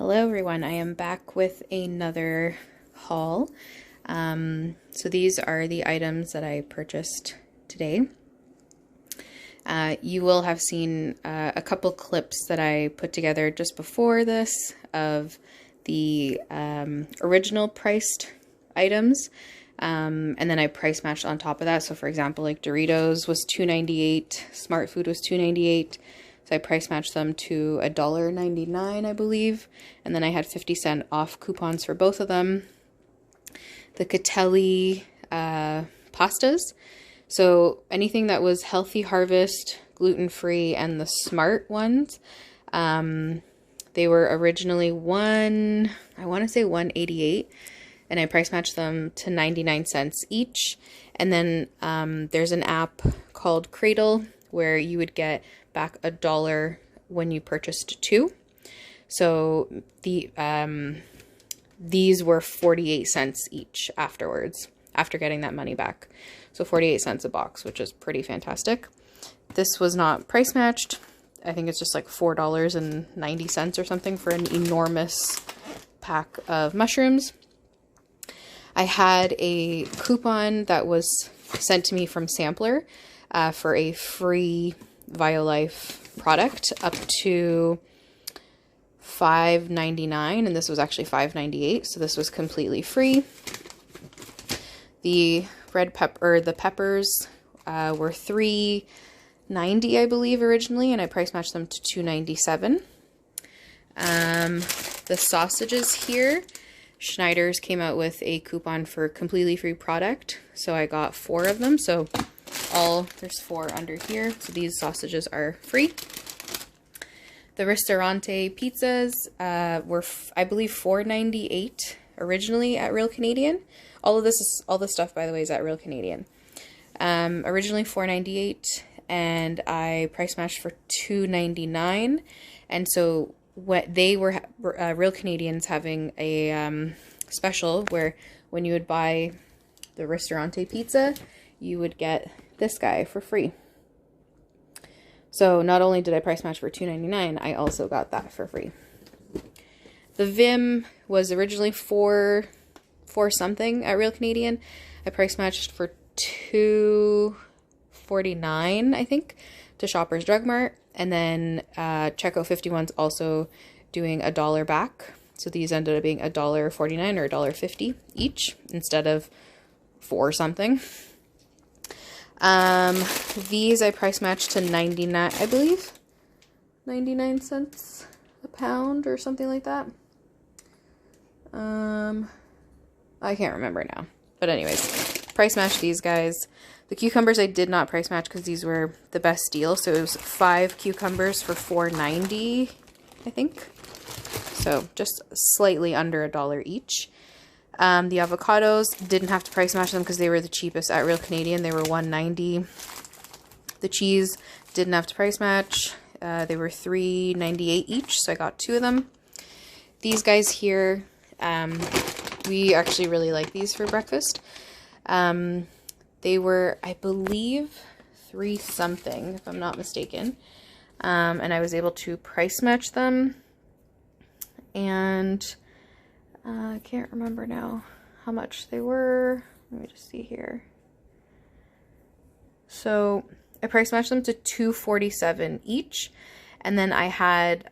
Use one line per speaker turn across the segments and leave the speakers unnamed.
Hello everyone, I am back with another haul. So these are the items that I purchased today. You will have seen a couple clips that I put together just before this of the original priced items, and then I price matched on top of that. So for example, like Doritos was $2.98, Smart Food was $2.98. So I price matched them to $1.99, I believe. And then I had 50-cent off coupons for both of them. The Catelli pastas. So anything that was Healthy Harvest, gluten-free, and the Smart ones. They were originally $1.88. And I price matched them to 99 cents each. And then there's an app called Cradle where you would get back $1 when you purchased two. So these were 48 cents each afterwards, after getting that money back. So 48 cents a box, which is pretty fantastic. This was not price matched. I think it's just like $4.90 or something for an enormous pack of mushrooms. I had a coupon that was sent to me from Sampler for a free Violife product up to $5.99, and this was actually $5.98, so this was completely free. The the peppers were $3.90, I believe, originally, and I price matched them to $2.97. The sausages here, Schneider's came out with a coupon for completely free product, so I got 4 of them. So there's 4 under here, so these sausages are free. The Ristorante pizzas were, I believe, $4.98 originally at Real Canadian. All this stuff, by the way, is at Real Canadian. Originally $4.98, and I price matched for $2.99. And so what they were, Real Canadian's having a special where when you would buy the Ristorante pizza, you would get this guy for free. So not only did I price match for $2.99, I also got that for free. The Vim was originally $4 something at Real Canadian. I price matched for $2.49, I think, to Shoppers Drug Mart. And then Checo 51's also doing $1 back. So these ended up being $1.49 or $1.50 each instead of $4 something. These I price matched to 99, I believe, 99 cents a pound or something like that. I can't remember now, but anyways, price match these guys. The cucumbers I did not price match because these were the best deal. So it was 5 cucumbers for $4.90, I think. So just slightly under $1 each. The avocados, didn't have to price match them because they were the cheapest at Real Canadian. They were $1.90. The cheese, didn't have to price match. They were $3.98 each, so I got 2 of them. These guys here, we actually really like these for breakfast. They were, I believe, $3 something, if I'm not mistaken. And I was able to price match them. And I can't remember now how much they were. Let me just see here. So I price matched them to $2.47 each. And then I had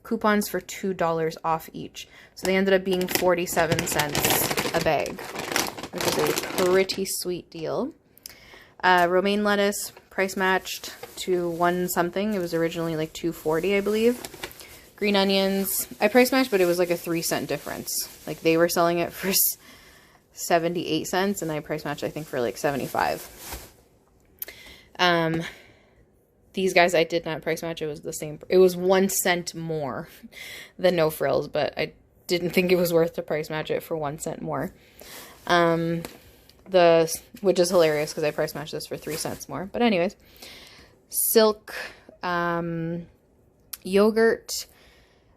coupons for $2 off each. So they ended up being 47 cents a bag, which is a pretty sweet deal. Romaine lettuce price matched to $1 something. It was originally like $2.40, I believe. Green onions, I price matched, but it was like a 3-cent difference. Like they were selling it for 78 cents, and I price matched, I think, for like 75. These guys I did not price match. It was the same. It was 1 cent more than No Frills, but I didn't think it was worth to price match it for 1 cent more. Which is hilarious because I price matched this for 3 cents more. But anyways, Silk yogurt.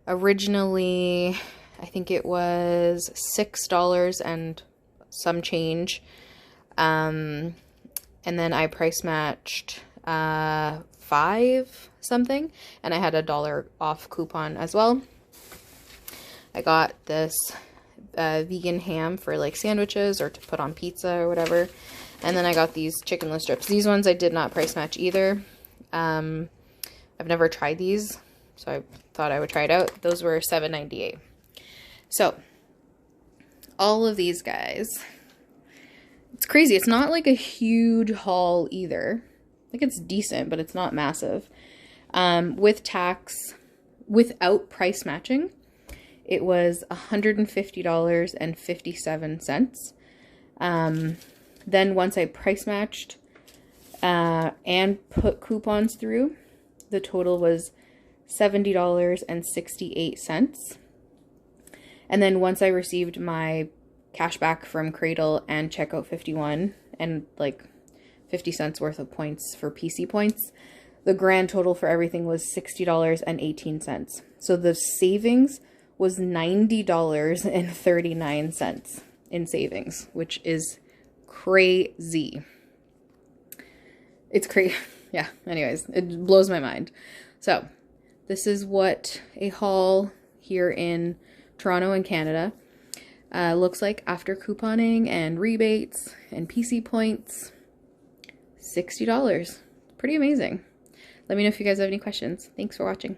Originally, I think it was $6 and some change. And then I price matched $5 something, and I had $1 off coupon as well. I got this vegan ham for like sandwiches or to put on pizza or whatever. And then I got these chickenless strips. These ones I did not price match either. I've never tried these, so I thought I would try it out. Those were $7.98. So all of these guys, it's crazy. It's not like a huge haul either. I think it's decent, but it's not massive. With tax, without price matching, it was $150.57. Then once I price matched and put coupons through, the total was $70.68. And then once I received my cash back from Cradle and Checkout 51 and like 50 cents worth of points for PC points, the grand total for everything was $60.18. So the savings was $90.39 in savings, which is crazy. It's crazy. Yeah, anyways, it blows my mind. So this is what a haul here in Toronto and Canada looks like after couponing and rebates and PC points. $60. Pretty amazing. Let me know if you guys have any questions. Thanks for watching.